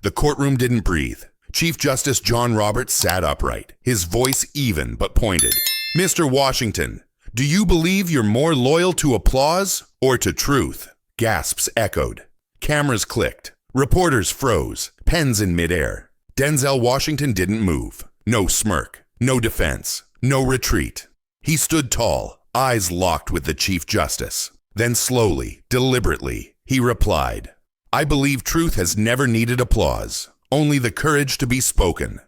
The courtroom didn't breathe. Chief Justice John Roberts sat upright, his voice even but pointed. "Mr. Washington, do you believe you're more loyal to applause or to truth?" Gasps echoed. Cameras clicked. Reporters froze, pens in midair. Denzel Washington didn't move. No smirk, no defense, no retreat. He stood tall, eyes locked with the Chief Justice. Then slowly, deliberately, he replied, "I believe truth has never needed applause, only the courage to be spoken."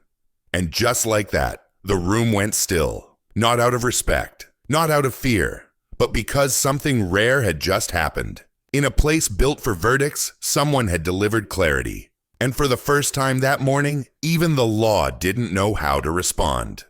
And just like that, the room went still. Not out of respect, not out of fear, but because something rare had just happened. In a place built for verdicts, someone had delivered clarity. And for the first time that morning, even the law didn't know how to respond.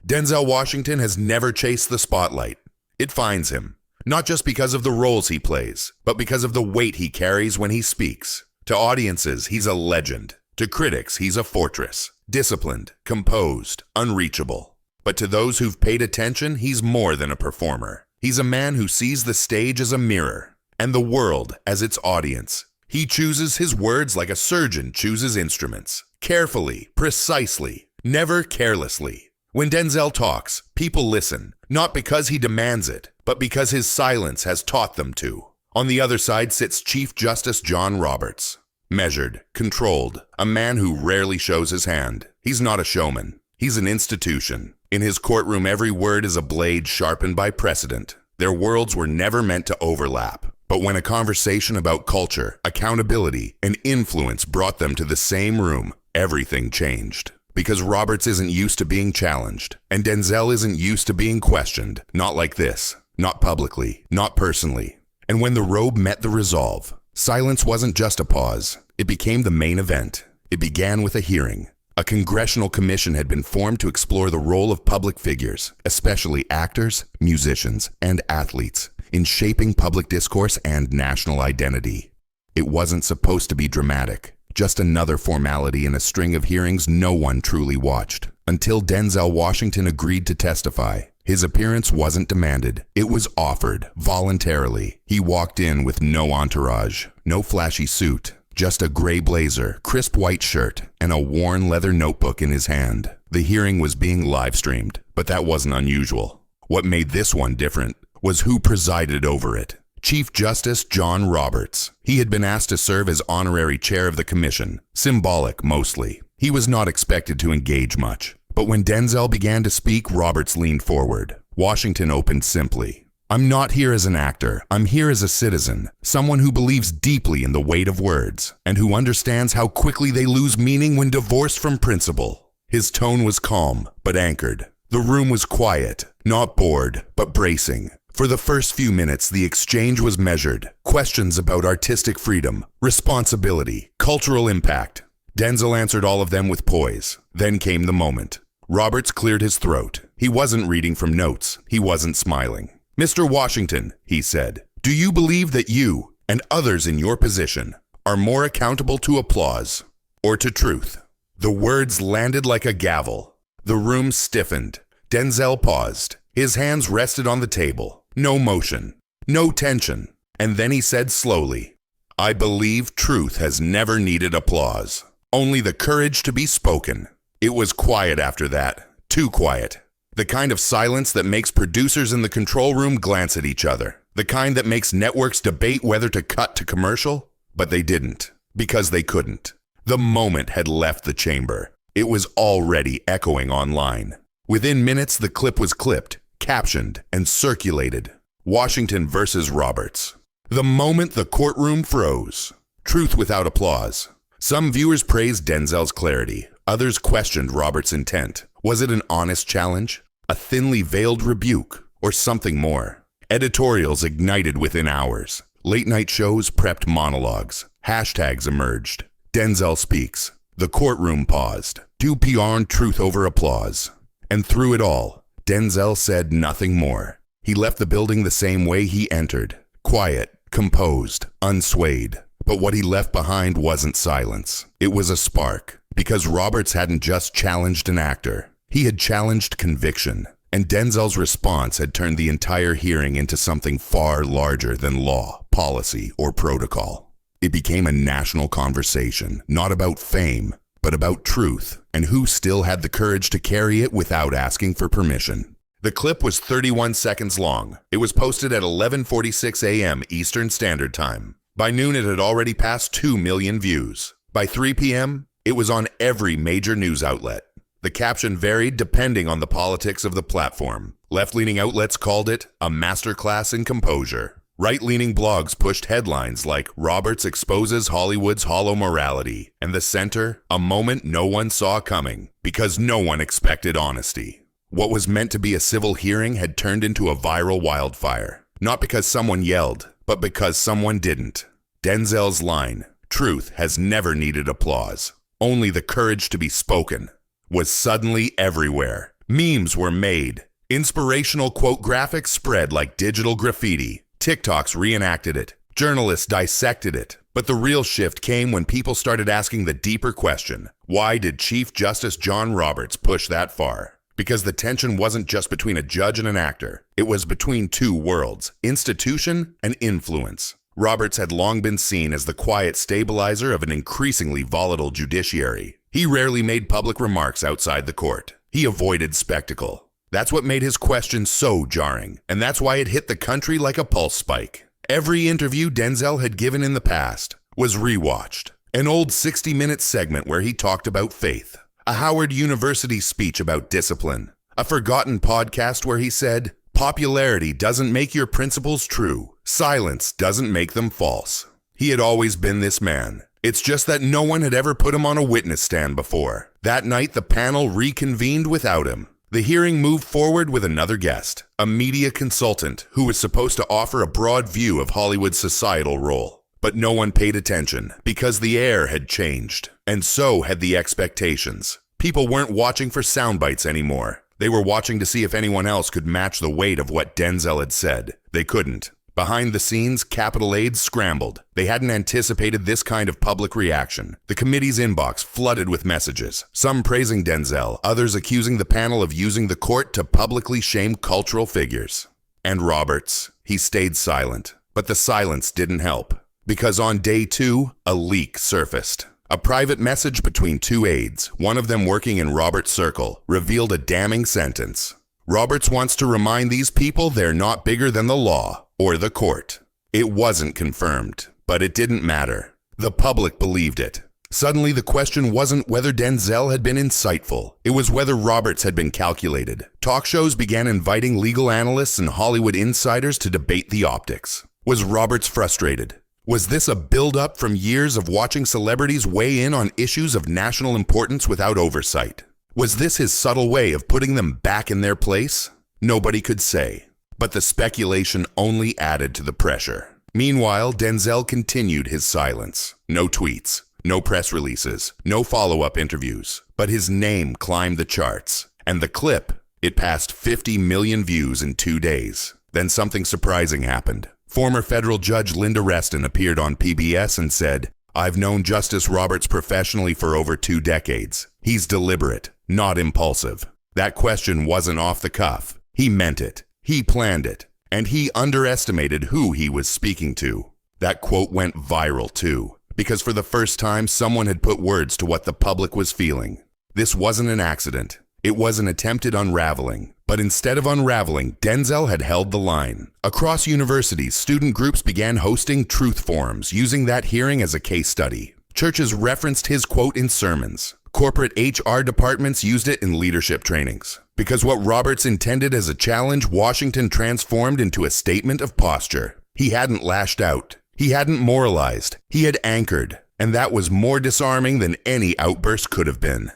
Denzel Washington has never chased the spotlight. It finds him, not just because of the roles he plays, but because of the weight he carries when he speaks. To audiences, he's a legend. To critics, he's a fortress. Disciplined, composed, unreachable. But to those who've paid attention, he's more than a performer. He's a man who sees the stage as a mirror, and the world as its audience. He chooses his words like a surgeon chooses instruments. Carefully, precisely, never carelessly. When Denzel talks, people listen, not because he demands it, but because his silence has taught them to. On the other side sits Chief Justice John Roberts. Measured, controlled, a man who rarely shows his hand. He's not a showman. He's an institution. In his courtroom, every word is a blade sharpened by precedent. Their worlds were never meant to overlap. But when a conversation about culture, accountability, and influence brought them to the same room, everything changed. Because Roberts isn't used to being challenged, and Denzel isn't used to being questioned. Not like this. Not publicly. Not personally. And when the robe met the resolve, silence wasn't just a pause. It became the main event. It began with a hearing. A congressional commission had been formed to explore the role of public figures, especially actors, musicians, and athletes, in shaping public discourse and national identity. It wasn't supposed to be dramatic, just another formality in a string of hearings no one truly watched. Until Denzel Washington agreed to testify. His appearance wasn't demanded. It was offered, voluntarily. He walked in with no entourage, no flashy suit, just a gray blazer, crisp white shirt, and a worn leather notebook in his hand. The hearing was being live-streamed, but that wasn't unusual. What made this one different was who presided over it. Chief Justice John Roberts. He had been asked to serve as honorary chair of the commission, symbolic mostly. He was not expected to engage much. But when Denzel began to speak, Roberts leaned forward. Washington opened simply. "I'm not here as an actor. I'm here as a citizen, someone who believes deeply in the weight of words, and who understands how quickly they lose meaning when divorced from principle." His tone was calm, but anchored. The room was quiet, not bored, but bracing. For the first few minutes, the exchange was measured. Questions about artistic freedom, responsibility, cultural impact. Denzel answered all of them with poise. Then came the moment. Roberts cleared his throat. He wasn't reading from notes. He wasn't smiling. "Mr. Washington," he said, "do you believe that you and others in your position are more accountable to applause or to truth?" The words landed like a gavel. The room stiffened. Denzel paused. His hands rested on the table. No motion, no tension. And then he said slowly, "I believe truth has never needed applause, only the courage to be spoken." It was quiet after that, too quiet. The kind of silence that makes producers in the control room glance at each other. The kind that makes networks debate whether to cut to commercial. But they didn't, because they couldn't. The moment had left the chamber. It was already echoing online. Within minutes, the clip was clipped, captioned, and circulated. Washington versus Roberts. The moment the courtroom froze. Truth without applause. Some viewers praised Denzel's clarity. Others questioned Roberts' intent. Was it an honest challenge? A thinly veiled rebuke? Or something more? Editorials ignited within hours. Late-night shows prepped monologues. Hashtags emerged. Denzel speaks. The courtroom paused. Do PR and truth over applause. And through it all, Denzel said nothing more. He left the building the same way he entered. Quiet, composed, unswayed. But what he left behind wasn't silence. It was a spark. Because Roberts hadn't just challenged an actor. He had challenged conviction. And Denzel's response had turned the entire hearing into something far larger than law, policy, or protocol. It became a national conversation, not about fame, but about truth, and who still had the courage to carry it without asking for permission. The clip was 31 seconds long. It was posted at 11:46 a.m. Eastern Standard Time. By noon, it had already passed 2 million views. By 3 p.m., it was on every major news outlet. The caption varied depending on the politics of the platform. Left-leaning outlets called it a masterclass in composure. Right-leaning blogs pushed headlines like "Roberts exposes Hollywood's hollow morality," and the center, "A moment no one saw coming," because no one expected honesty. What was meant to be a civil hearing had turned into a viral wildfire. Not because someone yelled, but because someone didn't. Denzel's line, "Truth has never needed applause, only the courage to be spoken," was suddenly everywhere. Memes were made. Inspirational quote graphics spread like digital graffiti. TikToks reenacted it. Journalists dissected it. But the real shift came when people started asking the deeper question: why did Chief Justice John Roberts push that far? Because the tension wasn't just between a judge and an actor. It was between two worlds, institution and influence. Roberts had long been seen as the quiet stabilizer of an increasingly volatile judiciary. He rarely made public remarks outside the court. He avoided spectacle. That's what made his question so jarring, and that's why it hit the country like a pulse spike. Every interview Denzel had given in the past was rewatched. An old 60-minute segment where he talked about faith. A Howard University speech about discipline. A forgotten podcast where he said, "Popularity doesn't make your principles true. Silence doesn't make them false." He had always been this man. It's just that no one had ever put him on a witness stand before. That night, the panel reconvened without him. The hearing moved forward with another guest, a media consultant who was supposed to offer a broad view of Hollywood's societal role. But no one paid attention because the air had changed, and so had the expectations. People weren't watching for sound bites anymore. They were watching to see if anyone else could match the weight of what Denzel had said. They couldn't. Behind the scenes, Capitol aides scrambled. They hadn't anticipated this kind of public reaction. The committee's inbox flooded with messages, some praising Denzel, others accusing the panel of using the court to publicly shame cultural figures. And Roberts, he stayed silent. But the silence didn't help. Because on day 2, a leak surfaced. A private message between two aides, one of them working in Roberts' circle, revealed a damning sentence. Roberts wants to remind these people they're not bigger than the law or the court. It wasn't confirmed, but it didn't matter. The public believed it. Suddenly, the question wasn't whether Denzel had been insightful. It was whether Roberts had been calculated. Talk shows began inviting legal analysts and Hollywood insiders to debate the optics. Was Roberts frustrated? Was this a build-up from years of watching celebrities weigh in on issues of national importance without oversight? Was this his subtle way of putting them back in their place? Nobody could say. But the speculation only added to the pressure. Meanwhile, Denzel continued his silence. No tweets, no press releases, no follow-up interviews. But his name climbed the charts. And the clip, it passed 50 million views in 2 days. Then something surprising happened. Former federal judge Linda Reston appeared on PBS and said, "I've known Justice Roberts professionally for over 2 decades. He's deliberate, not impulsive." That question wasn't off the cuff. He meant it. He planned it. And he underestimated who he was speaking to. That quote went viral too, because for the first time someone had put words to what the public was feeling. This wasn't an accident. It was an attempted unraveling. But instead of unraveling, Denzel had held the line. Across universities, student groups began hosting truth forums, using that hearing as a case study. Churches referenced his quote in sermons. Corporate HR departments used it in leadership trainings. Because what Roberts intended as a challenge, Washington transformed into a statement of posture. He hadn't lashed out. He hadn't moralized. He had anchored. And that was more disarming than any outburst could have been.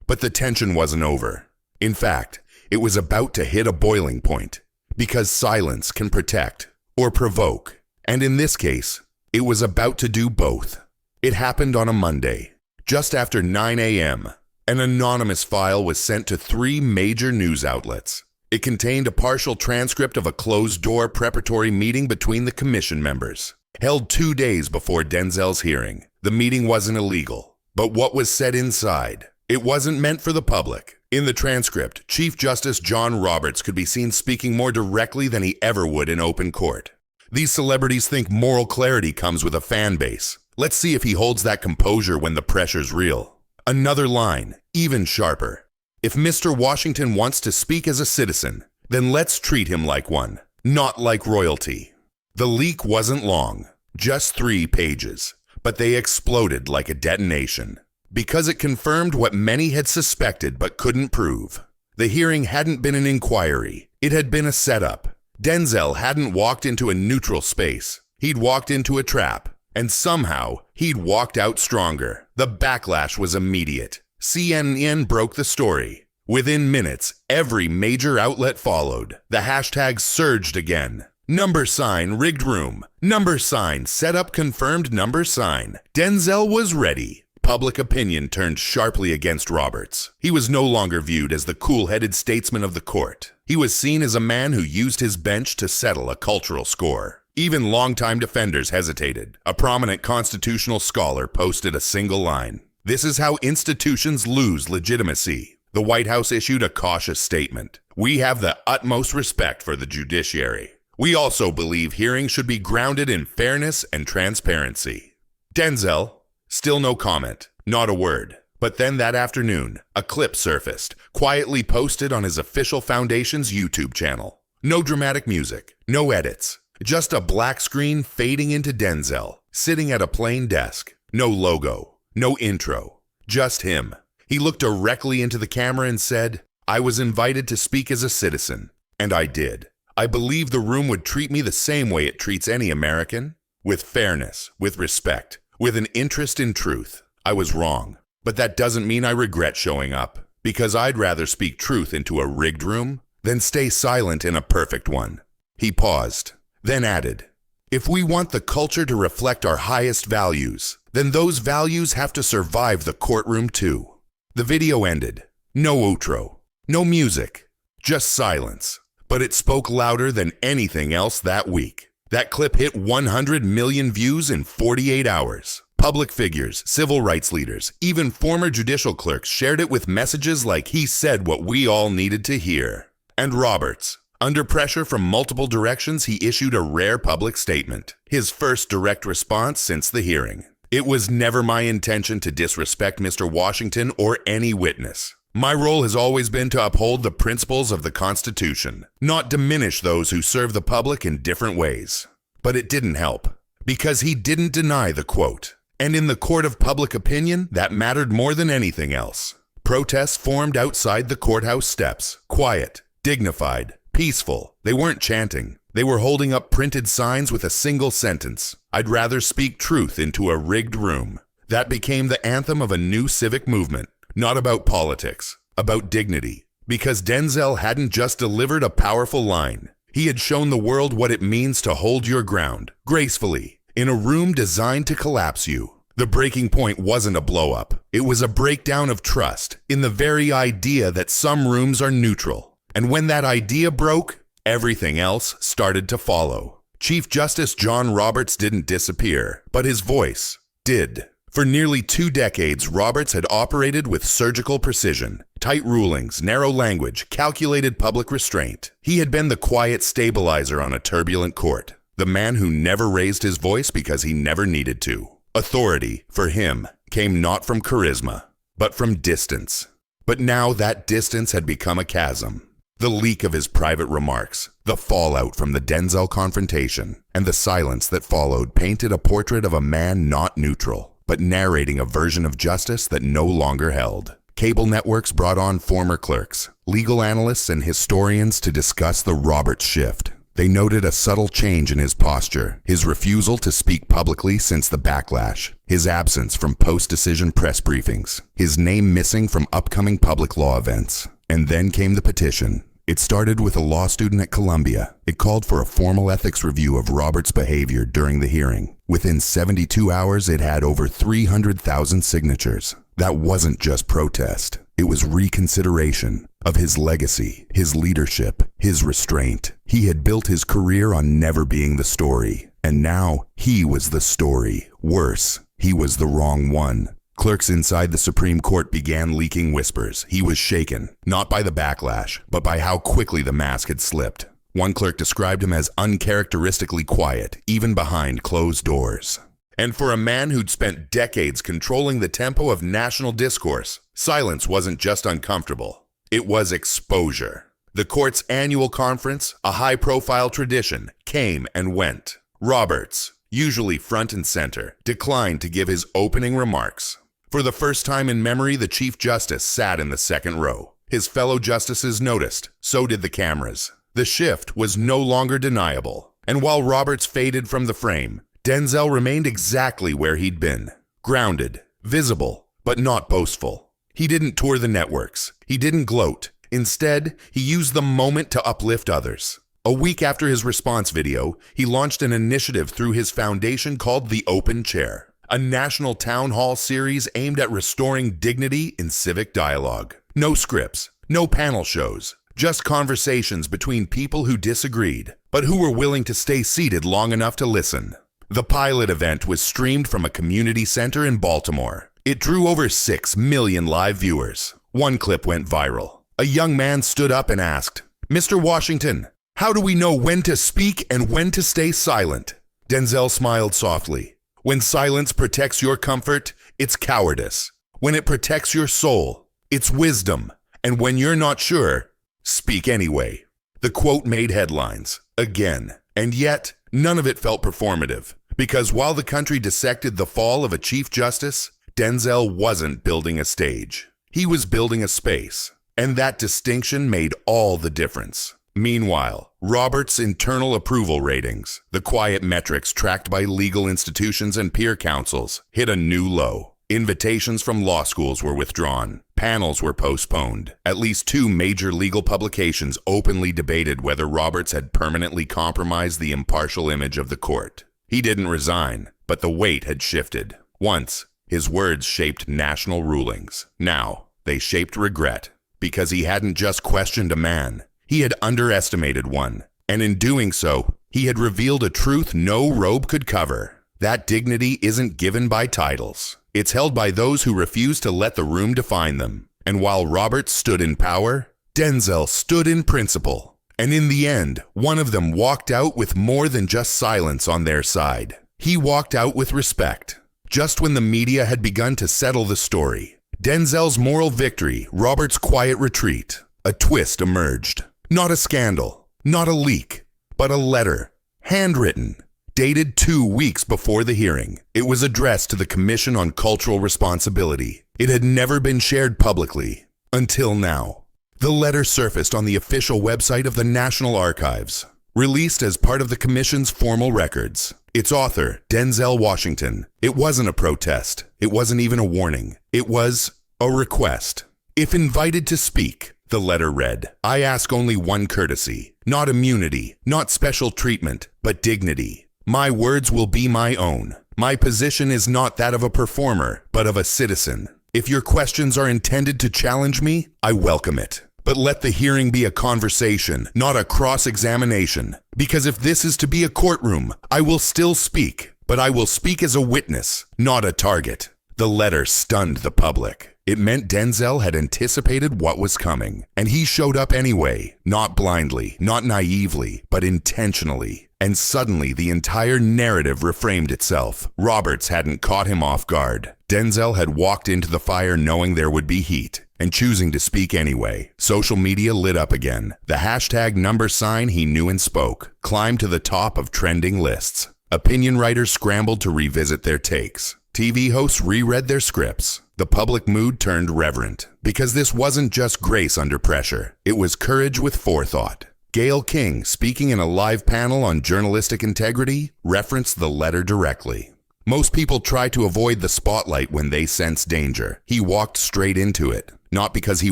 But the tension wasn't over. In fact, it was about to hit a boiling point. Because silence can protect or provoke. And in this case, it was about to do both. It happened on a Monday. Just after 9 a.m., an anonymous file was sent to 3 major news outlets. It contained a partial transcript of a closed-door preparatory meeting between the commission members, held 2 days before Denzel's hearing. The meeting wasn't illegal, but what was said inside, it wasn't meant for the public. In the transcript, Chief Justice John Roberts could be seen speaking more directly than he ever would in open court. These celebrities think moral clarity comes with a fan base. Let's see if he holds that composure when the pressure's real. Another line, even sharper. If Mr. Washington wants to speak as a citizen, then let's treat him like one, not like royalty. The leak wasn't long, just 3 pages, but they exploded like a detonation, because it confirmed what many had suspected but couldn't prove. The hearing hadn't been an inquiry, it had been a setup. Denzel hadn't walked into a neutral space, he'd walked into a trap, and somehow he'd walked out stronger. The backlash was immediate. CNN broke the story. Within minutes, every major outlet followed. The hashtags surged again. Number sign, rigged room. Number sign, setup confirmed number sign. Denzel was ready. Public opinion turned sharply against Roberts. He was no longer viewed as the cool-headed statesman of the court. He was seen as a man who used his bench to settle a cultural score. Even longtime defenders hesitated. A prominent constitutional scholar posted a single line. "This is how institutions lose legitimacy." The White House issued a cautious statement. "We have the utmost respect for the judiciary. We also believe hearings should be grounded in fairness and transparency." Denzel, still no comment, not a word. But then that afternoon, a clip surfaced, quietly posted on his official foundation's YouTube channel. No dramatic music, no edits, just a black screen fading into Denzel, sitting at a plain desk. No logo, no intro, just him. He looked directly into the camera and said, "I was invited to speak as a citizen, and I did. I believe the room would treat me the same way it treats any American, with fairness, with respect, with an interest in truth. I was wrong, but that doesn't mean I regret showing up, because I'd rather speak truth into a rigged room than stay silent in a perfect one." He paused, then added, "If we want the culture to reflect our highest values, then those values have to survive the courtroom too." The video ended. No outro, no music, just silence. But it spoke louder than anything else that week. That clip hit 100 million views in 48 hours. Public figures, civil rights leaders, even former judicial clerks shared it with messages like "he said what we all needed to hear." And Roberts, under pressure from multiple directions, he issued a rare public statement. His first direct response since the hearing. "It was never my intention to disrespect Mr. Washington or any witness. My role has always been to uphold the principles of the Constitution, not diminish those who serve the public in different ways." But it didn't help, because he didn't deny the quote. And in the court of public opinion, that mattered more than anything else. Protests formed outside the courthouse steps, quiet, dignified, peaceful. They weren't chanting. They were holding up printed signs with a single sentence: "I'd rather speak truth into a rigged room." That became the anthem of a new civic movement, not about politics, about dignity. Because Denzel hadn't just delivered a powerful line. He had shown the world what it means to hold your ground, gracefully, in a room designed to collapse you. The breaking point wasn't a blow-up. It was a breakdown of trust in the very idea that some rooms are neutral. And when that idea broke, everything else started to follow. Chief Justice John Roberts didn't disappear, but his voice did. For nearly 2 decades, Roberts had operated with surgical precision, tight rulings, narrow language, calculated public restraint. He had been the quiet stabilizer on a turbulent court, the man who never raised his voice because he never needed to. Authority, for him, came not from charisma, but from distance. But now that distance had become a chasm. The leak of his private remarks, the fallout from the Denzel confrontation, and the silence that followed painted a portrait of a man not neutral, but narrating a version of justice that no longer held. Cable networks brought on former clerks, legal analysts, and historians to discuss the Roberts shift. They noted a subtle change in his posture, his refusal to speak publicly since the backlash, his absence from post-decision press briefings, his name missing from upcoming public law events. And then came the petition. It started with a law student at Columbia. It called for a formal ethics review of Roberts' behavior during the hearing. Within 72 hours, it had over 300,000 signatures. That wasn't just protest. It was reconsideration of his legacy, his leadership, his restraint. He had built his career on never being the story. And now, he was the story. Worse, he was the wrong one. Clerks inside the Supreme Court began leaking whispers. He was shaken, not by the backlash, but by how quickly the mask had slipped. One clerk described him as uncharacteristically quiet, even behind closed doors. And for a man who'd spent decades controlling the tempo of national discourse, silence wasn't just uncomfortable. It was exposure. The court's annual conference, a high-profile tradition, came and went. Roberts, usually front and center, declined to give his opening remarks. For the first time in memory, the Chief Justice sat in the second row. His fellow justices noticed, so did the cameras. The shift was no longer deniable. And while Roberts faded from the frame, Denzel remained exactly where he'd been. Grounded, visible, but not boastful. He didn't tour the networks. He didn't gloat. Instead, he used the moment to uplift others. A week after his response video, he launched an initiative through his foundation called The Open Chair, a national town hall series aimed at restoring dignity in civic dialogue. No scripts, no panel shows, just conversations between people who disagreed, but who were willing to stay seated long enough to listen. The pilot event was streamed from a community center in Baltimore. It drew over 6 million live viewers. One clip went viral. A young man stood up and asked, "Mr. Washington, how do we know when to speak and when to stay silent?" Denzel smiled softly. "When silence protects your comfort, it's cowardice. When it protects your soul, it's wisdom. And when you're not sure, speak anyway." The quote made headlines, again, and yet none of it felt performative. Because while the country dissected the fall of a Chief Justice, Denzel wasn't building a stage. He was building a space. And that distinction made all the difference. Meanwhile, Roberts' internal approval ratings, the quiet metrics tracked by legal institutions and peer councils, hit a new low. Invitations from law schools were withdrawn. Panels were postponed. At least 2 major legal publications openly debated whether Roberts had permanently compromised the impartial image of the court. He didn't resign, but the weight had shifted. Once, his words shaped national rulings. Now, they shaped regret. Because he hadn't just questioned a man, he had underestimated one. And in doing so, he had revealed a truth no robe could cover. That dignity isn't given by titles. It's held by those who refuse to let the room define them. And while Roberts stood in power, Denzel stood in principle. And in the end, one of them walked out with more than just silence on their side. He walked out with respect. Just when the media had begun to settle the story, Denzel's moral victory, Roberts' quiet retreat, a twist emerged. Not a scandal, not a leak, but a letter, handwritten, dated 2 weeks before the hearing. It was addressed to the Commission on Cultural Responsibility. It had never been shared publicly, until now. The letter surfaced on the official website of the National Archives, released as part of the Commission's formal records. Its author, Denzel Washington. It wasn't a protest. It wasn't even a warning. It was a request. "If invited to speak," the letter read, "I ask only one courtesy. Not immunity, not special treatment, but dignity. My words will be my own. My position is not that of a performer, but of a citizen. If your questions are intended to challenge me, I welcome it. But let the hearing be a conversation, not a cross-examination. Because if this is to be a courtroom, I will still speak, but I will speak as a witness, not a target." The letter stunned the public. It meant Denzel had anticipated what was coming, and he showed up anyway, not blindly, not naively, but intentionally. And suddenly the entire narrative reframed itself. Roberts hadn't caught him off guard. Denzel had walked into the fire knowing there would be heat, and choosing to speak anyway. Social media lit up again. The hashtag #sign he knew and spoke climbed to the top of trending lists. Opinion writers scrambled to revisit their takes. TV hosts reread their scripts. The public mood turned reverent, because this wasn't just grace under pressure. It was courage with forethought. Gayle King, speaking in a live panel on journalistic integrity, referenced the letter directly. Most people try to avoid the spotlight when they sense danger. He walked straight into it, not because he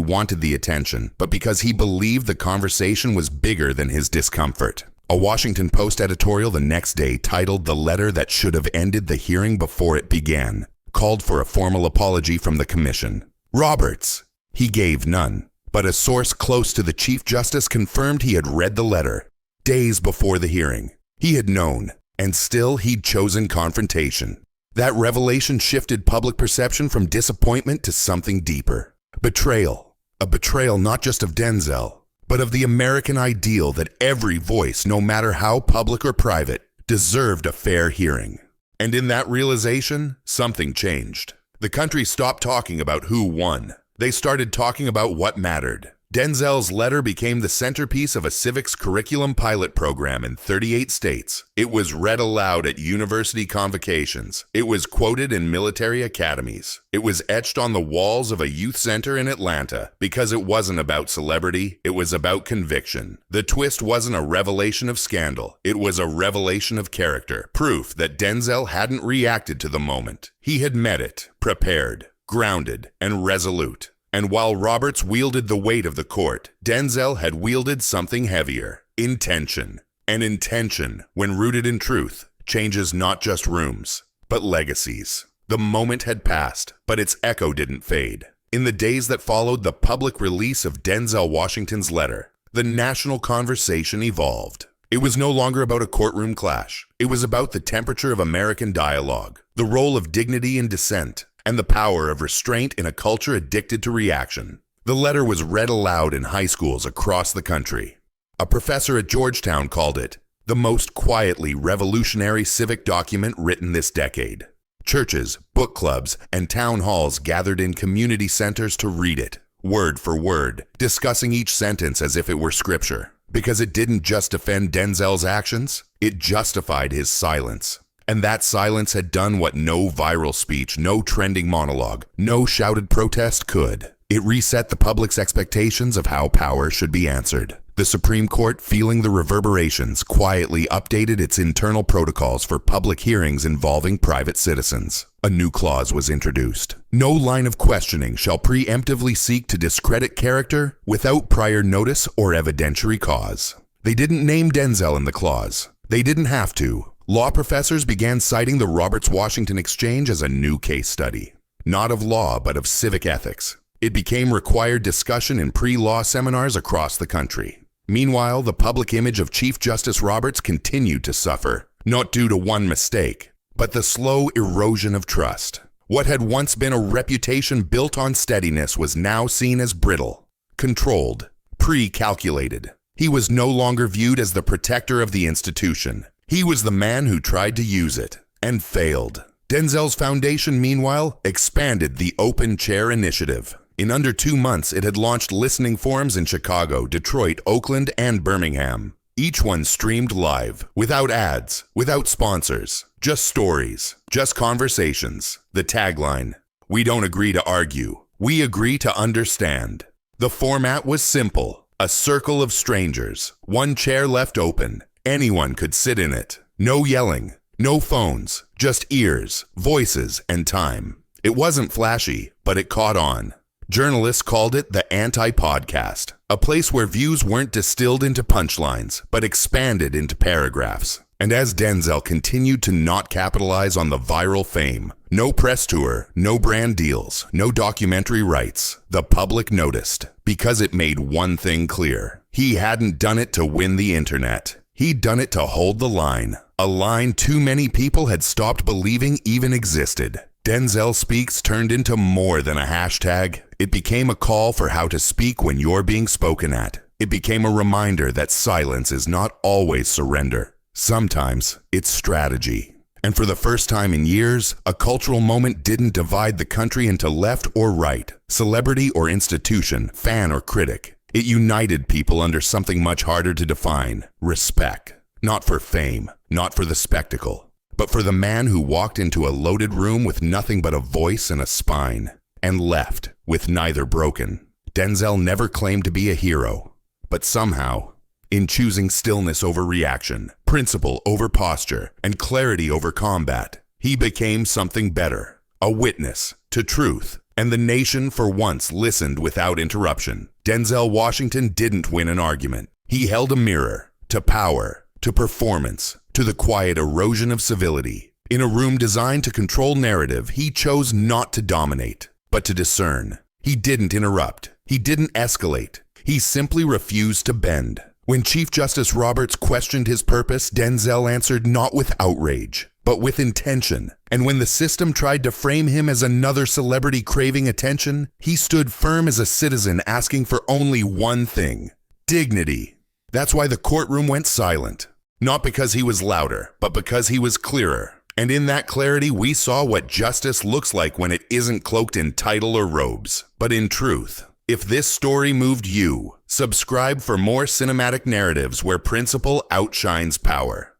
wanted the attention, but because he believed the conversation was bigger than his discomfort. A Washington Post editorial the next day titled "The Letter That Should Have Ended the Hearing Before It Began" called for a formal apology from the commission. Roberts, he gave none, but a source close to the Chief Justice confirmed he had read the letter. Days before the hearing, he had known, and still he'd chosen confrontation. That revelation shifted public perception from disappointment to something deeper. Betrayal. A betrayal not just of Denzel, but of the American ideal that every voice, no matter how public or private, deserved a fair hearing. And in that realization, something changed. The country stopped talking about who won. They started talking about what mattered. Denzel's letter became the centerpiece of a civics curriculum pilot program in 38 states. It was read aloud at university convocations. It was quoted in military academies. It was etched on the walls of a youth center in Atlanta because it wasn't about celebrity, it was about conviction. The twist wasn't a revelation of scandal. It was a revelation of character, proof that Denzel hadn't reacted to the moment. He had met it, prepared, grounded, and resolute. And while Roberts wielded the weight of the court, Denzel had wielded something heavier: intention. And intention, when rooted in truth, changes not just rooms, but legacies. The moment had passed, but its echo didn't fade. In the days that followed the public release of Denzel Washington's letter, the national conversation evolved. It was no longer about a courtroom clash. It was about the temperature of American dialogue, the role of dignity in dissent, and the power of restraint in a culture addicted to reaction. The letter was read aloud in high schools across the country. A professor at Georgetown called it the most quietly revolutionary civic document written this decade. Churches, book clubs, and town halls gathered in community centers to read it, word for word, discussing each sentence as if it were scripture. Because it didn't just defend Denzel's actions, it justified his silence. And that silence had done what no viral speech, no trending monologue, no shouted protest could. It reset the public's expectations of how power should be answered. The Supreme Court, feeling the reverberations, quietly updated its internal protocols for public hearings involving private citizens. A new clause was introduced. No line of questioning shall preemptively seek to discredit character without prior notice or evidentiary cause. They didn't name Denzel in the clause. They didn't have to. Law professors began citing the Roberts-Washington exchange as a new case study. Not of law, but of civic ethics. It became required discussion in pre-law seminars across the country. Meanwhile, the public image of Chief Justice Roberts continued to suffer, not due to one mistake, but the slow erosion of trust. What had once been a reputation built on steadiness was now seen as brittle, controlled, pre-calculated. He was no longer viewed as the protector of the institution. He was the man who tried to use it, and failed. Denzel's foundation, meanwhile, expanded the Open Chair Initiative. In under 2 months, it had launched listening forums in Chicago, Detroit, Oakland, and Birmingham. Each one streamed live, without ads, without sponsors, just stories, just conversations. The tagline: "We don't agree to argue, we agree to understand." The format was simple: a circle of strangers, one chair left open. Anyone could sit in it. No yelling, no phones, just ears, voices, and time. It wasn't flashy, but it caught on. Journalists called it the anti-podcast, a place where views weren't distilled into punchlines, but expanded into paragraphs. And as Denzel continued to not capitalize on the viral fame, no press tour, no brand deals, no documentary rights, the public noticed, because it made one thing clear: he hadn't done it to win the internet. He'd done it to hold the line, a line too many people had stopped believing even existed. Denzel Speaks turned into more than a hashtag. It became a call for how to speak when you're being spoken at. It became a reminder that silence is not always surrender. Sometimes it's strategy. And for the first time in years, a cultural moment didn't divide the country into left or right, celebrity or institution, fan or critic. It united people under something much harder to define: respect. Not for fame, not for the spectacle, but for the man who walked into a loaded room with nothing but a voice and a spine, and left with neither broken. Denzel never claimed to be a hero, but somehow, in choosing stillness over reaction, principle over posture, and clarity over combat, he became something better: a witness to truth. And the nation for once listened without interruption. Denzel Washington didn't win an argument. He held a mirror to power, to performance, to the quiet erosion of civility. In a room designed to control narrative, he chose not to dominate, but to discern. He didn't interrupt. He didn't escalate. He simply refused to bend. When Chief Justice Roberts questioned his purpose, Denzel answered not with outrage, but with intention. And when the system tried to frame him as another celebrity craving attention, he stood firm as a citizen asking for only one thing: dignity. That's why the courtroom went silent. Not because he was louder, but because he was clearer. And in that clarity, we saw what justice looks like when it isn't cloaked in title or robes, but in truth. If this story moved you, subscribe for more cinematic narratives where principle outshines power.